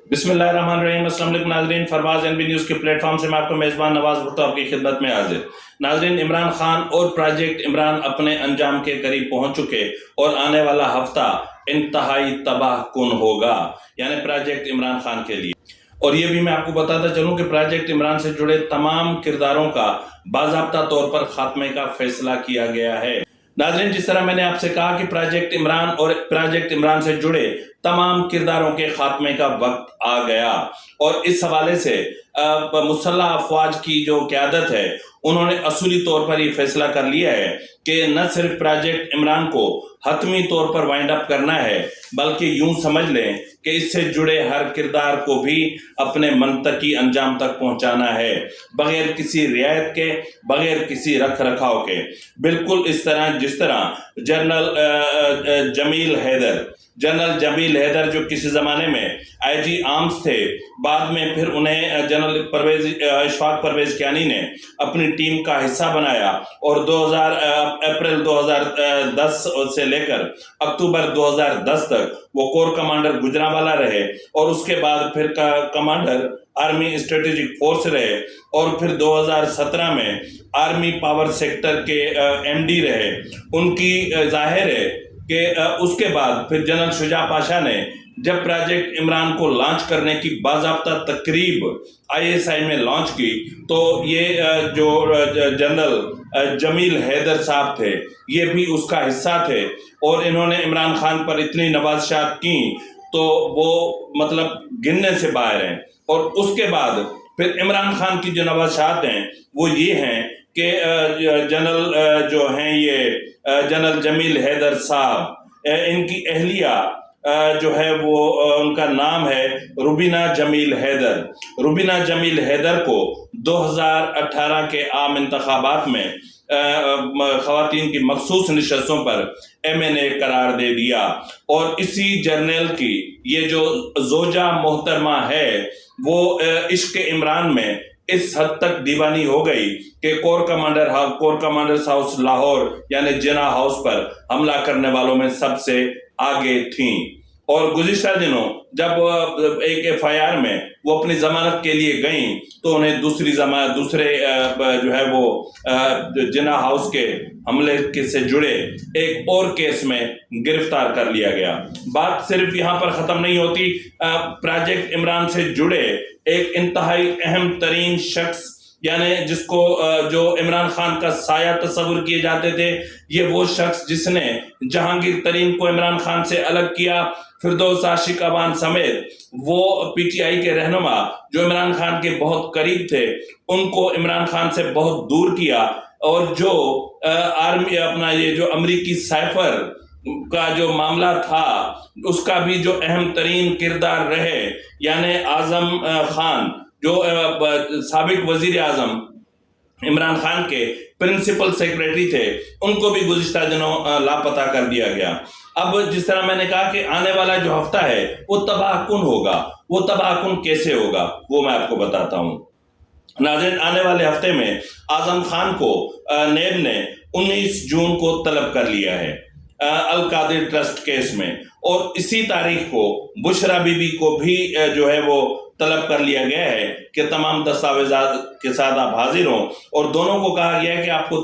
बिस्मिल्लाहिर्रहमानिर्रहीम। अस्सलाम वालेकुम नाज़रीन, फरवाज एनबी न्यूज़ के प्लेटफॉर्म से मैं आपका मेज़बान नवाज भुट्टो आपकी खिदमत में हाजिर। नाज़रीन, इमरान खान और प्रोजेक्ट इमरान अपने अंजाम के करीब पहुंच चुके और आने वाला हफ्ता इंतहाई तबाह कुन होगा, यानी प्रोजेक्ट इमरान खान के लिए। और ये भी मैं आपको बताता चलूं कि प्रोजेक्ट इमरान से जुड़े तमाम किरदारों का बाज़ाब्ता तौर पर खात्मे का फैसला किया गया है। नाज़रीन, जिस तरह मैंने आपसे कहा कि प्रोजेक्ट इमरान और प्रोजेक्ट इमरान से जुड़े तमाम किरदारों के खात्मे का वक्त आ गया और इस हवाले से मुसल्लह अफवाज की जो क़यादत है उन्होंने असूली तौर पर ये फैसला कर लिया है कि न सिर्फ प्रोजेक्ट इमरान को हतमी तौर पर वाइंड अप करना है, बल्कि यूं समझ लें कि इससे जुड़े हर किरदार को भी अपने मंतकी अंजाम तक पहुंचाना है, बगैर किसी रियायत के, बगैर किसी रख रखाव के। बिल्कुल इस तरह जिस तरह जनरल जमील हैदर जो किसी ज़माने में आईजी आर्म्स थे, बाद में फिर उन्हें जनरल इशफाक परवेज कियानी ने अपनी टीम का हिस्सा बनाया और अप्रैल 2010 से लेकर अक्टूबर 2010 तक वो कोर कमांडर गुजरांवाला रहे और उसके बाद फिर कमांडर आर्मी स्ट्रेटेजिक फोर्स रहे और फिर 2017 में आर्मी पावर सेक्टर के एमडी रहे। उनकी जाहिर है कि उसके बाद फिर जनरल शुजा पाशा ने जब प्रोजेक्ट इमरान को लॉन्च करने की बाज़ाब्ता तकरीब ISI में लॉन्च की, तो ये जो जनरल जमील हैदर साहब थे ये भी उसका हिस्सा थे और इन्होंने इमरान खान पर इतनी नवाज़शात की तो वो मतलब गिनने से बाहर हैं। और उसके बाद फिर इमरान खान की जो नवाज़शात हैं वो ये हैं कि जनरल जो हैं ये जनरल जमील हैदर साहब, इनकी अहलिया जो है वो उनका नाम है रुबीना जमील हैदर। रुबीना जमील हैदर को 2018 के आम इंतखाबात में ख़वातीन की मखसूस नशस्तों पर MNA करार दे दिया और इसी जर्नल की ये जो जोजा मोहतरमा है वो इश्क इमरान में इस हद तक दीवानी हो गई कि कोर कमांडर्स हाउस लाहौर यानी जिना हाउस पर हमला करने वालों में सबसे आगे थीं। और गुज़िश्ता दिनों जब एक FIR में वो अपनी जमानत के लिए गईं तो उन्हें दूसरे जो है वो जिना हाउस के हमले से जुड़े एक और केस में गिरफ्तार कर लिया गया। बात सिर्फ यहाँ पर ख़त्म नहीं होती। प्रोजेक्ट इमरान से जुड़े एक इंतहाई अहम तरीन शख्स, यानी जिसको जो इमरान खान का साया तस्वुर किए जाते थे, ये वो शख्स जिसने जहांगीर तरीन को इमरान खान से अलग किया, फिरदौस आशिक अवान समेत वो PTI के रहनुमा जो इमरान खान के बहुत करीब थे उनको इमरान खान से बहुत दूर किया और जो आर्मी अपना ये जो अमरीकी साइफर का जो मामला था उसका भी जो अहम तरीन किरदार रहे, यानी आजम खान जो साबिक वजीर आजम इमरान खान के प्रिंसिपल सेक्रेटरी थे, उनको भी गुज़िश्ता दिनों लापता कर दिया गया। अब जिस तरह मैंने कहा कि आने वाला जो हफ्ता है वो तबाहकुन होगा, वो तबाहकुन कैसे होगा वो मैं आपको बताता हूँ। नाज़रीन, आने वाले हफ्ते में आजम खान को नेब ने 19 जून को तलब कर लिया है अल कादिर ट्रस्ट केस में और इसी तारीख को बुशरा बीबी को भी जो है वो तलब कर लिया गया है कि तमाम दस्तावेज़ात के साथ आप हाजिर हों। और दोनों को कहा गया है कि आपको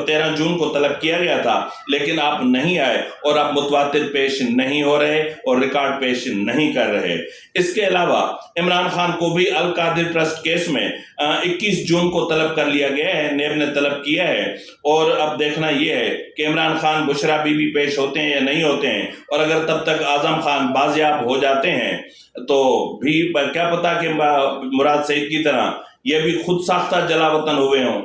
13 जून को तलब किया गया था लेकिन आप नहीं आए और आप मुतवातिर पेश नहीं हो रहे और रिकॉर्ड पेश नहीं कर रहे। इसके अलावा इमरान खान को भी अल कादिर ट्रस्ट केस में 21 जून को तलब कर लिया गया है, नेब ने तलब किया है। और अब देखना यह है कि इमरान खान बुशरा बीबी पेश होते हैं या नहीं होते हैं, और अगर तब तक आजम खान बाजियाब हो जाते हैं तो भी क्या पता कि मुराद सईद की तरह ये भी खुद साख्ता जलावतन हुए हों,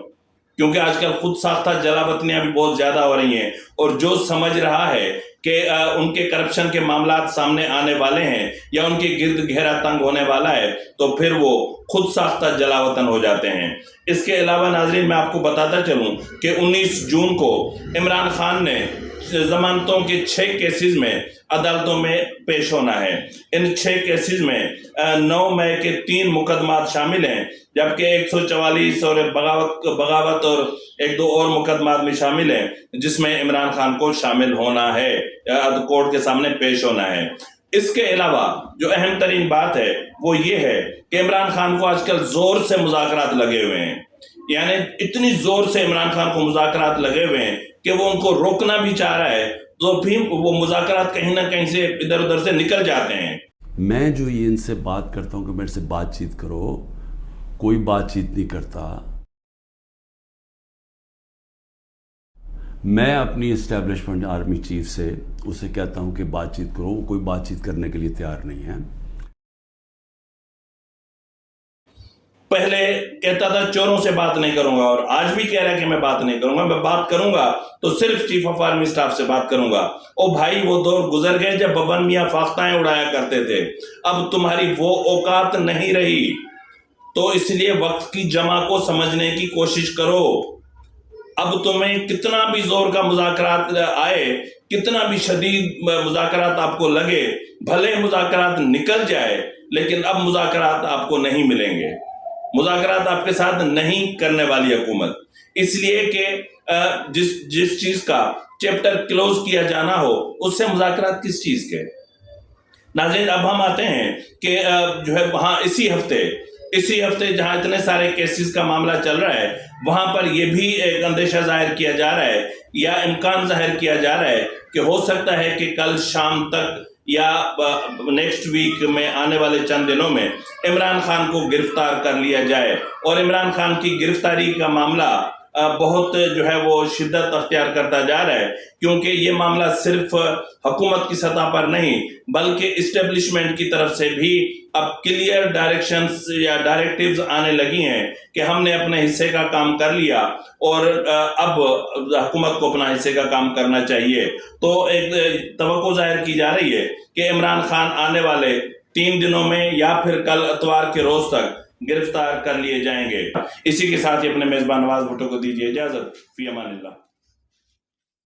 क्योंकि आजकल खुद साख्ता जलावतनियां भी बहुत ज्यादा हो रही हैं और जो समझ रहा है कि उनके करप्शन के मामलात सामने आने वाले हैं या उनके गिर्द घेरा तंग होने वाला है तो फिर वो खुद साख्ता जलावतन हो जाते हैं। इसके अलावा नाजरीन, मैं आपको बताता चलूं कि 19 जून को इमरान खान ने जमानतों के 6 केसेस में अदालतों में पेश होना है। इन 6 केसेस में 9 मई के 3 मुकदमात शामिल हैं, जबकि 144 और बगावत और 1-2 और मुकदमात में शामिल हैं जिसमें इमरान खान को शामिल होना है, कोर्ट के सामने पेश होना है। اس کے علاوہ جو اہم ترین بات ہے وہ یہ ہے کہ عمران خان کو آج کل زور سے مذاکرات لگے ہوئے ہیں، یعنی اتنی زور سے عمران خان کو مذاکرات لگے ہوئے ہیں کہ وہ ان کو روکنا بھی چاہ رہا ہے تو بھی وہ مذاکرات کہیں نہ کہیں سے ادھر ادھر سے نکل جاتے ہیں۔ میں جو یہ ان سے بات کرتا ہوں کہ میرے سے بات چیت کرو، کوئی بات چیت نہیں کرتا۔ میں اپنی اسٹیبلشمنٹ آرمی چیف سے اسے کہتا ہوں کہ بات چیت کرو، وہ کوئی بات چیت کرنے کے لیے تیار نہیں ہے۔ پہلے کہتا تھا چوروں سے بات نہیں کروں گا، اور آج بھی کہہ رہا ہے کہ میں بات نہیں کروں گا، میں بات کروں گا تو صرف چیف آف آرمی سٹاف سے بات کروں گا۔ او بھائی، وہ دور گزر گئے جب ببن میاں فاختائیں اڑایا کرتے تھے، اب تمہاری وہ اوقات نہیں رہی، تو اس لیے وقت کی جمع کو سمجھنے کی کوشش کرو۔ اب تمہیں کتنا بھی زور کا مذاکرات آئے، کتنا بھی شدید مذاکرات آپ کو لگے، بھلے مذاکرات نکل جائے، لیکن اب مذاکرات آپ کو نہیں ملیں گے، مذاکرات آپ کے ساتھ نہیں کرنے والی حکومت، اس لیے کہ جس چیز کا چیپٹر کلوز کیا جانا ہو اس سے مذاکرات کس چیز کے۔ ناظرین، اب ہم آتے ہیں کہ جو ہے وہاں اسی ہفتے جہاں اتنے سارے کیسز کا معاملہ چل رہا ہے، وہاں پر یہ بھی ایک اندیشہ ظاہر کیا جا رہا ہے یا امکان ظاہر کیا جا رہا ہے کہ ہو سکتا ہے کہ کل شام تک یا نیکسٹ ویک میں آنے والے چند دنوں میں عمران خان کو گرفتار کر لیا جائے، اور عمران خان کی گرفتاری کا معاملہ بہت جو ہے وہ شدت اختیار کرتا جا رہا ہے، کیونکہ یہ معاملہ صرف حکومت کی سطح پر نہیں بلکہ اسٹیبلشمنٹ کی طرف سے بھی اب کلیئر ڈائریکشنز یا ڈائریکٹیوز آنے لگی ہیں کہ ہم نے اپنے حصے کا کام کر لیا اور اب حکومت کو اپنا حصے کا کام کرنا چاہیے۔ تو ایک توقع ظاہر کی جا رہی ہے کہ عمران خان آنے والے 3 دنوں میں یا پھر کل اتوار کے روز تک گرفتار کر لیے جائیں گے۔ اسی کے ساتھ ہی اپنے میزبان نواز بھٹو کو دیجیے اجازت، فی امان اللہ۔